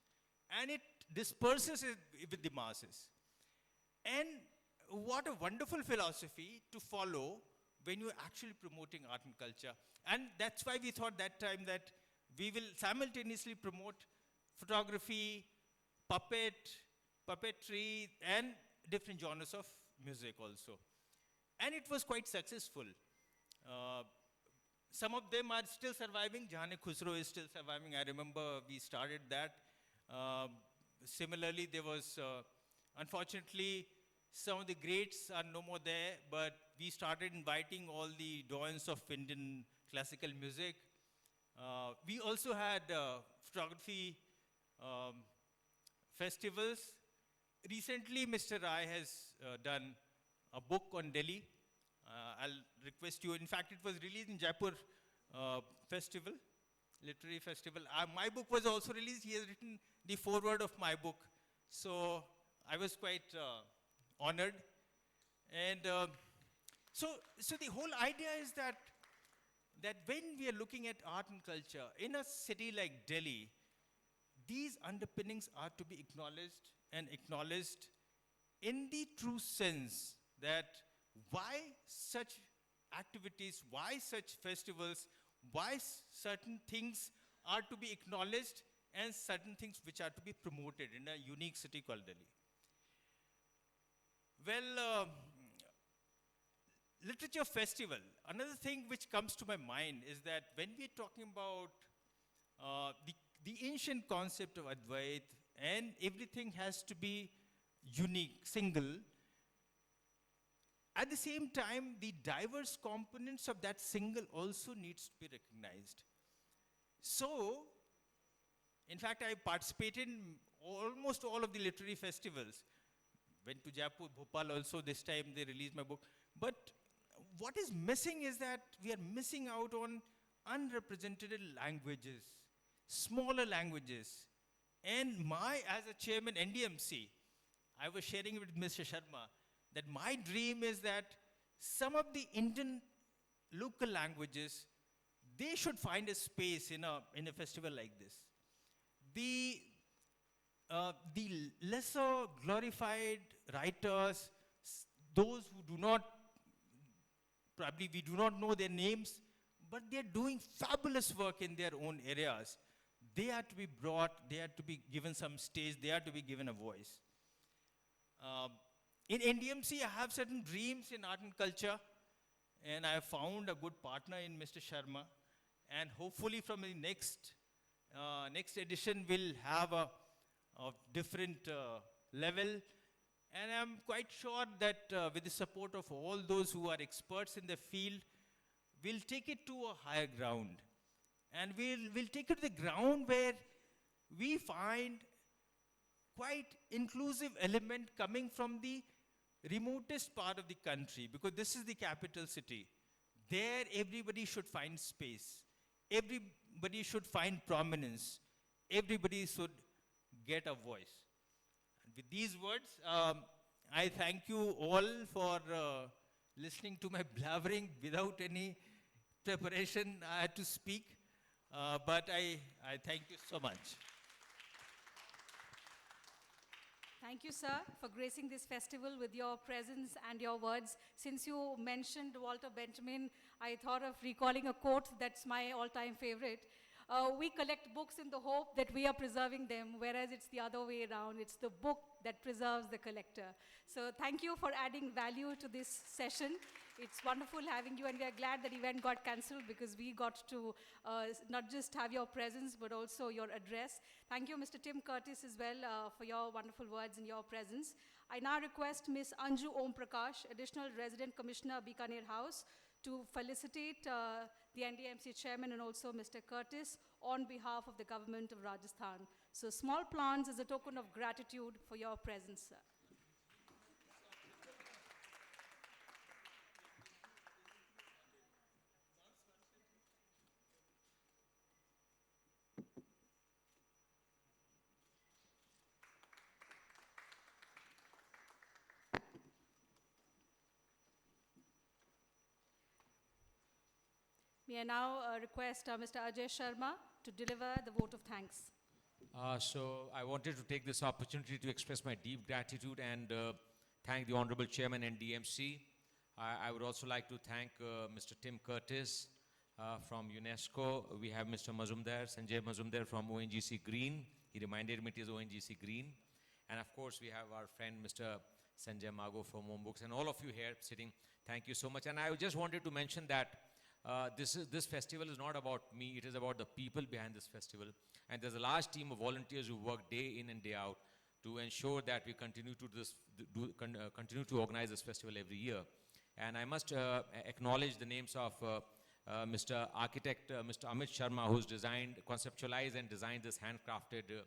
And it disperses it with the masses. And what a wonderful philosophy to follow when you're actually promoting art and culture. And that's why we thought that time that we will simultaneously promote photography, puppetry, and different genres of music also. And it was quite successful. Some of them are still surviving. Jahane Khusro is still surviving. I remember we started that. Similarly, there was, unfortunately, some of the greats are no more there, but we started inviting all the doyens of Indian classical music. We also had photography festivals. Recently, Mr. Rai has done a book on Delhi. I'll request you, in fact, it was released in Jaipur festival, literary festival. My book was also released. He has written the foreword of my book. So I was quite honored. And so the whole idea is that when we are looking at art and culture in a city like Delhi, these underpinnings are to be acknowledged in the true sense that why such activities, why such festivals, why certain things are to be acknowledged and certain things which are to be promoted in a unique city called Delhi. Well, literature festival, another thing which comes to my mind is that when we're talking about the ancient concept of Advait and everything has to be unique, single, at the same time, the diverse components of that single also needs to be recognized. So, in fact, I participated in almost all of the literary festivals. Went to Jaipur, Bhopal also, this time they released my book. But what is missing is that we are missing out on unrepresented languages, smaller languages. And as a chairman NDMC, I was sharing with Mr. Sharma that my dream is that some of the Indian local languages, they should find a space in a festival like this. The lesser glorified writers, those who do not, probably we do not know their names, but they're doing fabulous work in their own areas. They are to be brought, they are to be given some stage, they are to be given a voice. In NDMC, I have certain dreams in art and culture, and I have found a good partner in Mr. Sharma. And hopefully from the next edition, we'll have a different level. And I'm quite sure that with the support of all those who are experts in the field, we'll take it to a higher ground. And we'll take it to the ground where we find quite inclusive element coming from the remotest part of the country, because this is the capital city. There everybody should find space. Everybody should find prominence. Everybody should get a voice. And with these words, I thank you all for listening to my blabbering without any preparation. I had to speak, but I thank you so much. Thank you, sir, for gracing this festival with your presence and your words. Since you mentioned Walter Benjamin, I thought of recalling a quote that's my all-time favorite. We collect books in the hope that we are preserving them, whereas it's the other way around. It's the book that preserves the collector. So thank you for adding value to this session. It's wonderful having you, and we are glad that event got cancelled because we got to not just have your presence, but also your address. Thank you, Mr. Tim Curtis, as well, for your wonderful words and your presence. I now request Ms. Anju Om Prakash, Additional Resident Commissioner, Bikaner House, to felicitate the NDMC chairman and also Mr. Curtis on behalf of the government of Rajasthan. So small plants as a token of gratitude for your presence, sir. May I now request Mr. Ajay Sharma to deliver the vote of thanks. So I wanted to take this opportunity to express my deep gratitude and thank the Honorable Chairman and DMC. I would also like to thank Mr. Tim Curtis from UNESCO. We have Mr. Mazumdar, Sanjay Mazumdar from ONGC Green. He reminded me it is ONGC Green. And of course, we have our friend Mr. Sanjay Mago from Home Books, and all of you here sitting. Thank you so much. And I just wanted to mention that this festival is not about me, it is about the people behind this festival. And there's a large team of volunteers who work day in and day out to ensure that we continue to organize this festival every year. And I must acknowledge the names of Mr. Architect, Mr. Amit Sharma, who's conceptualized and designed this handcrafted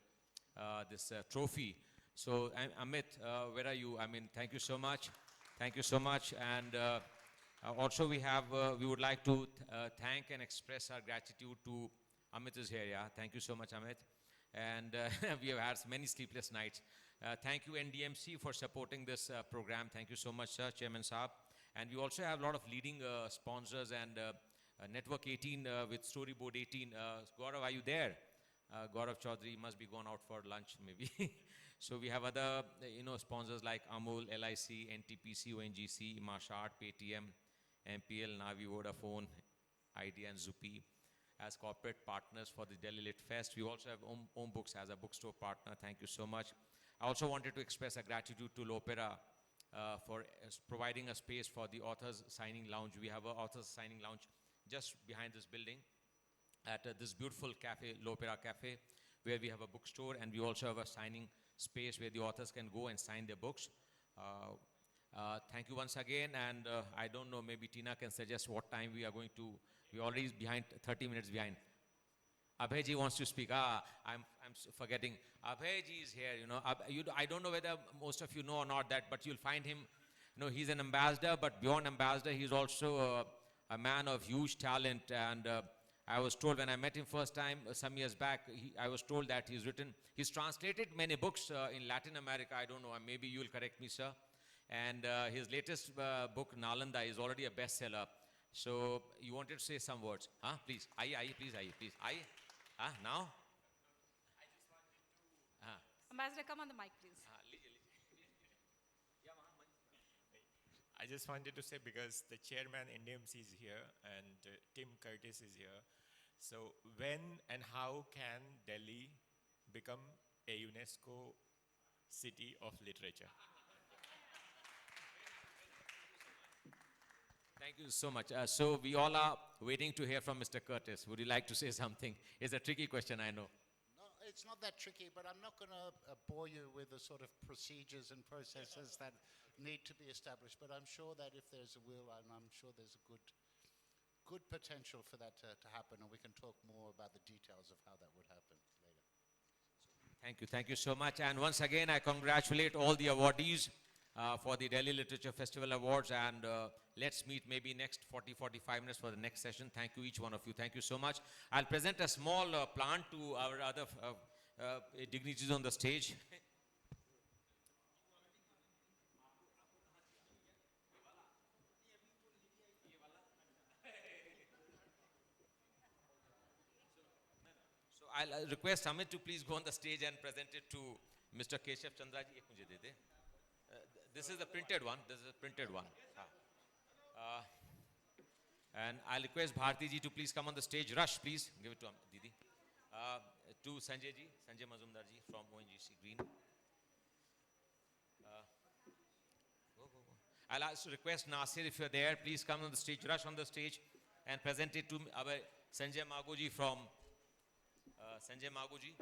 trophy. So Amit, where are you? I mean, thank you so much. Thank you so much. And also we would like to thank and express our gratitude to Amit is here, yeah. Thank you so much, Amit. And we have had many sleepless nights. Thank you, NDMC, for supporting this program. Thank you so much, sir, Chairman Saab. And we also have a lot of leading sponsors and Network 18 with Storyboard 18. Gaurav, are you there? Gaurav Chaudhary must be gone out for lunch, maybe. So we have other, sponsors like Amul, LIC, NTPC, ONGC, Marshart, Paytm, MPL, Navi, Vodafone, Idea, and Zupi as corporate partners for the Delhi Lit Fest. We also have Om Books as a bookstore partner. Thank you so much. I also wanted to express a gratitude to Lopera for providing a space for the Authors Signing Lounge. We have an Authors Signing Lounge just behind this building at this beautiful cafe, Lopera Cafe, where we have a bookstore, and we also have a signing space where the authors can go and sign their books. Thank you once again, and I don't know, maybe Tina can suggest what time we are going to. We're already behind, 30 minutes behind. Abhay wants to speak. I'm forgetting. Abhay is here, I don't know whether most of you know or not that, but you'll find him, he's an ambassador, but beyond ambassador, he's also a man of huge talent, and I was told when I met him first time some years back, I was told that he's translated many books in Latin America. I don't know, maybe you'll correct me, sir. And his latest book, Nalanda, is already a bestseller. So you wanted to say some words? Huh? Please, aye, please, please. Aye? Now? Ambassador, come on the mic, please. I just wanted to say, because the chairman NDMC is here and Tim Curtis is here. So when and how can Delhi become a UNESCO city of literature? Thank you so much. So we all are waiting to hear from Mr. Curtis. Would you like to say something? It's a tricky question, I know. No, it's not that tricky, but I'm not going to bore you with the sort of procedures and processes that need to be established. But I'm sure that if there's a will, I'm sure there's a good potential for that to happen, and we can talk more about the details of how that would happen later. Thank you so much. And once again, I congratulate all the awardees for the Delhi Literature Festival Awards, and let's meet maybe next 40-45 minutes for the next session. Thank you, each one of you. Thank you so much. I'll present a small plant to our other dignitaries on the stage. So I'll request Amit to please go on the stage and present it to Mr. Keshav Chandra ji. Ek mujhe de de. This is the printed one. This is a printed one. And I'll request Bharti ji to please come on the stage. Rush, please. Give it to Didi. To Sanjay ji, Sanjay Mazumdar ji from ONGC Green. I'll also request Nasir, if you're there, please come on the stage. Rush on the stage and present it to our Sanjay Magu ji from Sanjay Magu ji.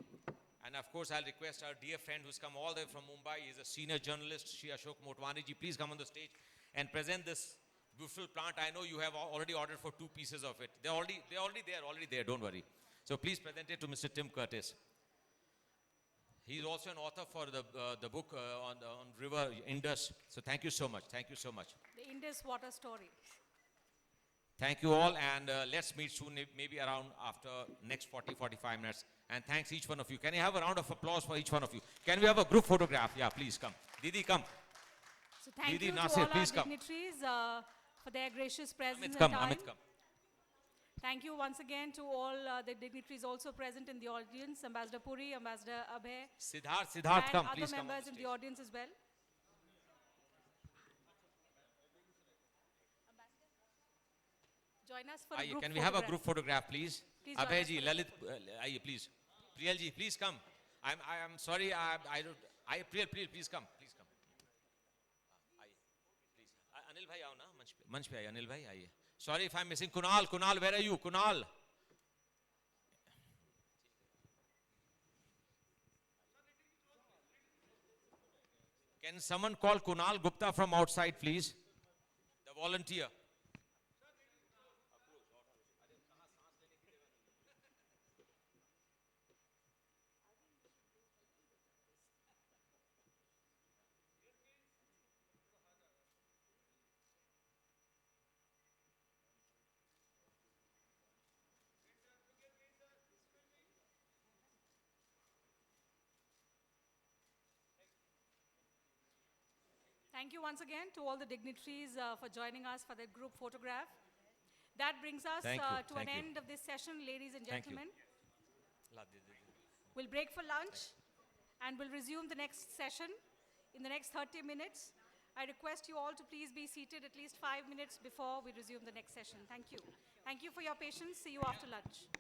And of course, I'll request our dear friend who's come all the way from Mumbai. He's a senior journalist, Shri Ashok Motwani ji. Please come on the stage and present this beautiful plant. I know you have already ordered for 2 pieces of it. They're already there, don't worry. So please present it to Mr. Tim Curtis. He's also an author for the book on River Indus. So thank you so much. Thank you so much. The Indus water story. Thank you all, and let's meet soon, maybe around after next 40-45 minutes. And thanks each one of you. Can you have a round of applause for each one of you? Can we have a group photograph? Yeah, please come. Didi, come. So thank Didi, you to Nasir, all our please come. dignitaries for their gracious presence Amit, and come. time. Amit, come. Thank you once again to all the dignitaries also present in the audience, Ambassador Puri, Ambassador Abhay, Siddharth, and come. other Please come. members in the audience as well. Join us for a group Can we photograph. have a group photograph, please? Please join Abhay us ji, for a Lalit, please. Priyal ji, please come. I'm sorry, Priyal, please come. Please come. Please. Anil bhai, aao na, manch pe aaye. Anil bhai, aaye. Sorry if I'm missing. Kunal, where are you? Kunal. Can someone call Kunal Gupta from outside, please? The volunteer. Thank you once again to all the dignitaries for joining us for that group photograph. That brings us Thank you, to thank an you. end of this session, ladies and Thank you. gentlemen. We'll break for lunch and we'll resume the next session in the next 30 minutes. I request you all to please be seated at least 5 minutes before we resume the next session. Thank you. Thank you for your patience. See you after lunch.